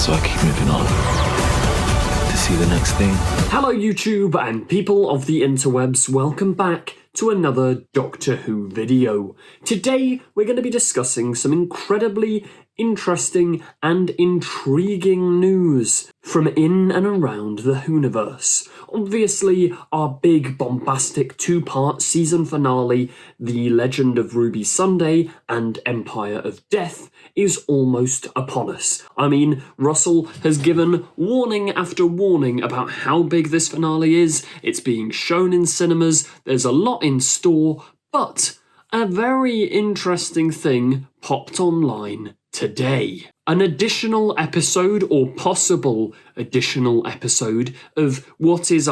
So I keep moving on to see the next thing. Hello YouTube and people of the interwebs, welcome back to another Doctor Who video. Today we're going to be discussing some incredibly interesting and intriguing news from in and around the whoniverse. Obviously, our big bombastic two-part season finale, The Legend of Ruby Sunday and Empire of Death, is almost upon us. I mean, Russell has given warning after warning about how big this finale is. It's being shown in cinemas, there's a lot in store, but a very interesting thing popped online today. An additional episode, or possible additional episode, of what is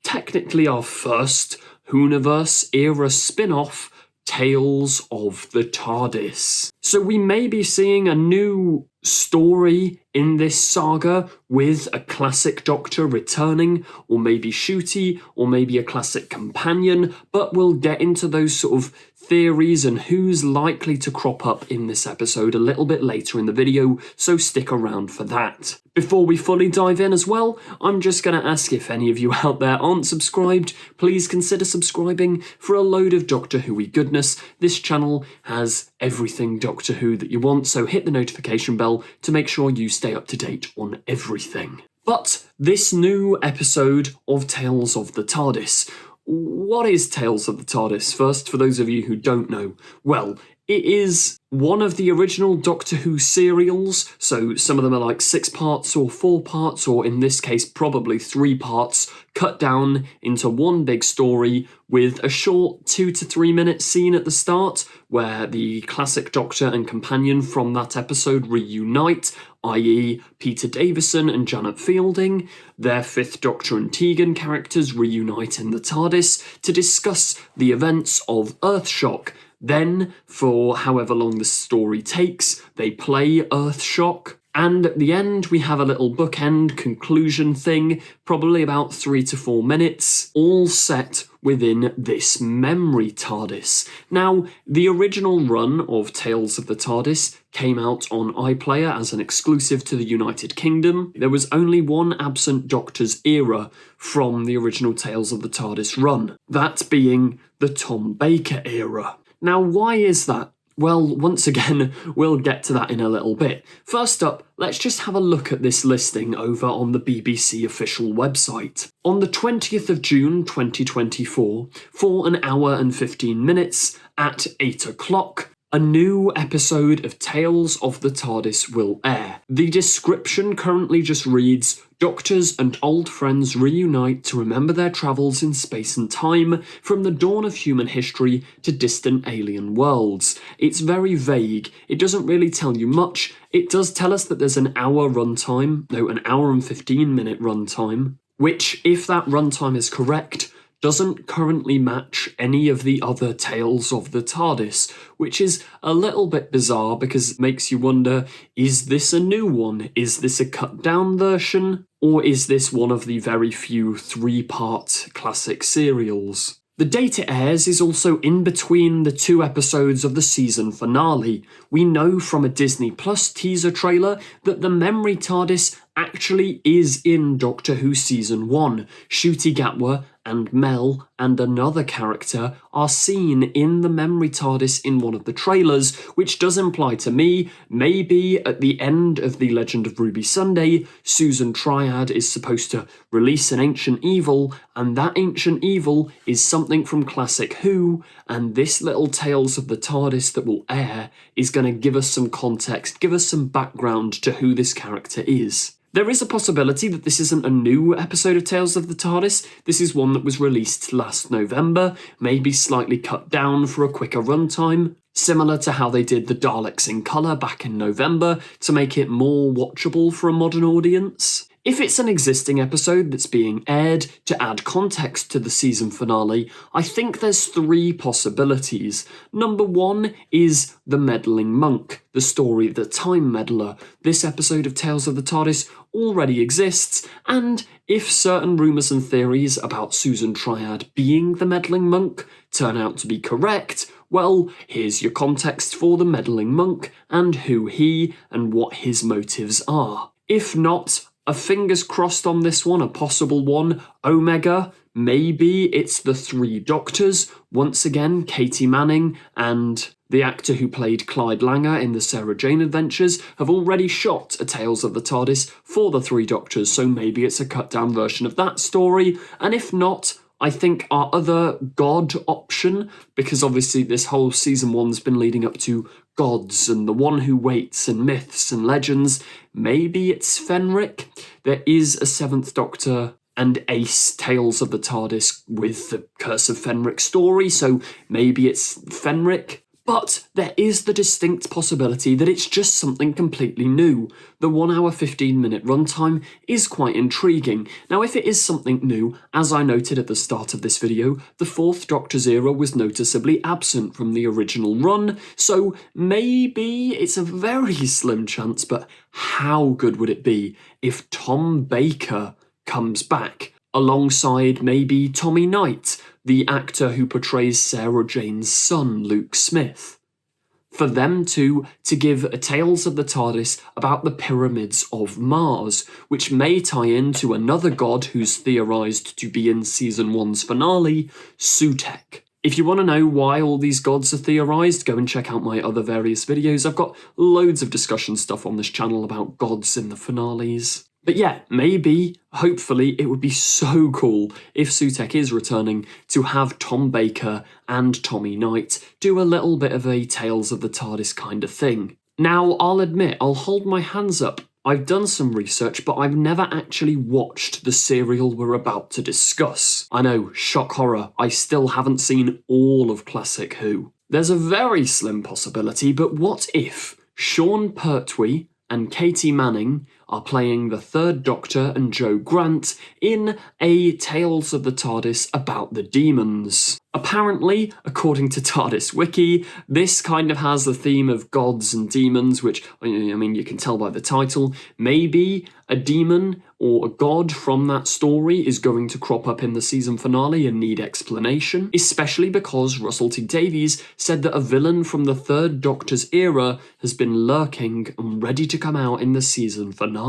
technically our first whoniverse era spin-off, Tales of the Tardis. So we may be seeing a new story in this saga with a classic Doctor returning, or maybe Ncuti, or maybe a classic companion, but we'll get into those sort of theories and who's likely to crop up in this episode a little bit later in the video, so stick around for that. Before we fully dive in as well, I'm just going to ask if any of you out there aren't subscribed, please consider subscribing for a load of Doctor Who-y goodness. This channel has everything Doctor Who that you want, so hit the notification bell to make sure you stay up to date on everything. But this new episode of Tales of the Tardis. What is Tales of the Tardis? First, for those of you who don't know, well, it is one of the original Doctor Who serials, so some of them are like 6 parts or 4 parts, or in this case probably 3 parts, cut down into one big story with a short 2 to 3 minute scene at the start where the classic Doctor and companion from that episode reunite, i.e. Peter Davison and Janet Fielding. Their 5th Doctor and Tegan characters reunite in the TARDIS to discuss the events of Earthshock. Then, for however long the story takes, they play Earthshock, and at the end we have a little bookend conclusion thing, probably about 3 to 4 minutes, all set within this memory TARDIS. Now, the original run of Tales of the TARDIS came out on iPlayer as an exclusive to the United Kingdom. There was only one absent Doctor's era from the original Tales of the TARDIS run, that being the Tom Baker era. Now, why is that? Well, once again, we'll get to that in a little bit. First up, let's just have a look at this listing over on the BBC official website. On the 20th of June 2024, for an hour and 15 minutes, at 8 o'clock, a new episode of Tales of the TARDIS will air. The description currently just reads, Doctors and old friends reunite to remember their travels in space and time from the dawn of human history to distant alien worlds. It's very vague. It doesn't really tell you much. It does tell us that there's an hour runtime, no, an hour and 15 minute runtime, which, if that runtime is correct, doesn't currently match any of the other Tales of the TARDIS, which is a little bit bizarre because it makes you wonder, is this a new one? Is this a cut-down version? Or is this one of the very few 3-part classic serials? The date it airs is also in between the 2 episodes of the season finale. We know from a Disney Plus teaser trailer that the memory TARDIS actually is in Doctor Who Season 1. Ncuti Gatwa and Mel and another character are seen in the memory TARDIS in one of the trailers, which does imply to me, maybe at the end of The Legend of Ruby Sunday, Susan Triad is supposed to release an ancient evil, and that ancient evil is something from Classic Who, and this little Tales of the TARDIS that will air is going to give us some context, give us some background to who this character is. There is a possibility that this isn't a new episode of Tales of the TARDIS. This is one that was released last November, maybe slightly cut down for a quicker runtime, similar to how they did the Daleks in colour back in November to make it more watchable for a modern audience. If it's an existing episode that's being aired to add context to the season finale, I think there's 3 possibilities. Number 1 is The Meddling Monk, the story of the Time Meddler. This episode of Tales of the TARDIS already exists, and if certain rumours and theories about Susan Triad being the Meddling Monk turn out to be correct, well, here's your context for the Meddling Monk and who he and what his motives are. If not, a fingers crossed on this one, a possible one, Omega. Maybe it's the three Doctors. Once again, Katie Manning and the actor who played Clyde Langer in the Sarah Jane Adventures have already shot a Tales of the TARDIS for the three Doctors, so maybe it's a cut-down version of that story. And if not, I think our other god option, because obviously this whole season 1's been leading up to gods and the one who waits and myths and legends, maybe it's Fenric. There is a 7th Doctor and Ace Tales of the TARDIS with the Curse of Fenric story, so maybe it's Fenric. But there is the distinct possibility that it's just something completely new. The 1 hour 15-minute runtime is quite intriguing. Now, if it is something new, as I noted at the start of this video, the 4th Doctor's era was noticeably absent from the original run, so maybe it's a very slim chance, but how good would it be if Tom Baker comes back, alongside maybe Tommy Knight, the actor who portrays Sarah Jane's son, Luke Smith, for them to give a Tales of the TARDIS about the pyramids of Mars, which may tie into another god who's theorised to be in Season 1's finale, Sutekh. If you want to know why all these gods are theorised, go and check out my other various videos. I've got loads of discussion stuff on this channel about gods in the finales. But yeah, maybe, hopefully, it would be so cool if Sutekh is returning to have Tom Baker and Tommy Knight do a little bit of a Tales of the TARDIS kind of thing. Now, I'll admit, I'll hold my hands up. I've done some research, but I've never actually watched the serial we're about to discuss. I know, shock horror, I still haven't seen all of Classic Who. There's a very slim possibility, but what if Sean Pertwee and Katie Manning are playing the 3rd Doctor and Joe Grant in a Tales of the TARDIS about the demons? Apparently, according to TARDIS Wiki, this kind of has the theme of gods and demons, which, I mean, you can tell by the title. Maybe a demon or a god from that story is going to crop up in the season finale and need explanation, especially because Russell T Davies said that a villain from the 3rd Doctor's era has been lurking and ready to come out in the season finale.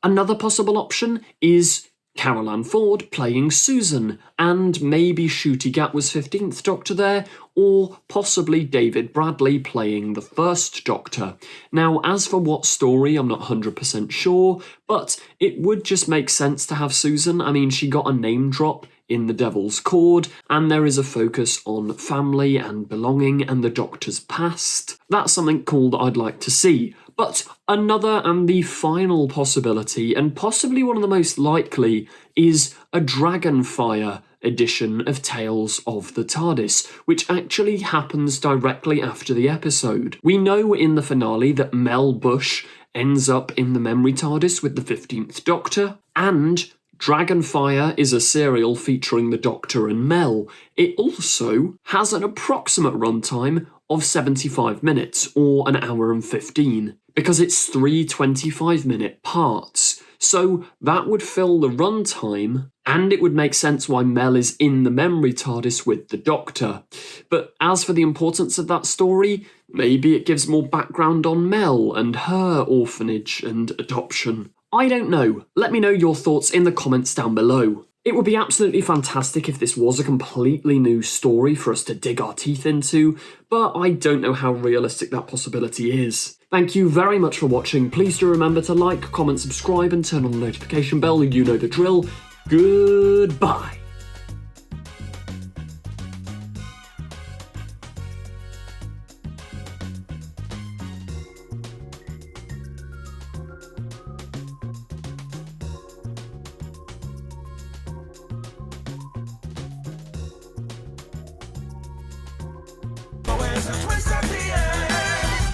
Another possible option is Carol Ann Ford playing Susan, and maybe Ncuti Gat was 15th Doctor there, or possibly David Bradley playing the 1st Doctor. Now, as for what story, I'm not 100% sure, but it would just make sense to have Susan. I mean, she got a name drop in The Devil's Cord, and there is a focus on family and belonging and the Doctor's past. That's something cool that I'd like to see. But another and the final possibility, and possibly one of the most likely, is a Dragonfire edition of Tales of the TARDIS, which actually happens directly after the episode. We know in the finale that Mel Bush ends up in the memory TARDIS with the 15th Doctor, and Dragonfire is a serial featuring the Doctor and Mel. It also has an approximate runtime of 75 minutes, or an hour and 15, because it's 3 25-minute parts. So that would fill the runtime, and it would make sense why Mel is in the memory TARDIS with the Doctor. But as for the importance of that story, maybe it gives more background on Mel and her orphanage and adoption. I don't know. Let me know your thoughts in the comments down below. It would be absolutely fantastic if this was a completely new story for us to dig our teeth into, but I don't know how realistic that possibility is. Thank you very much for watching. Please do remember to like, comment, subscribe, and turn on the notification bell. You know the drill. Goodbye.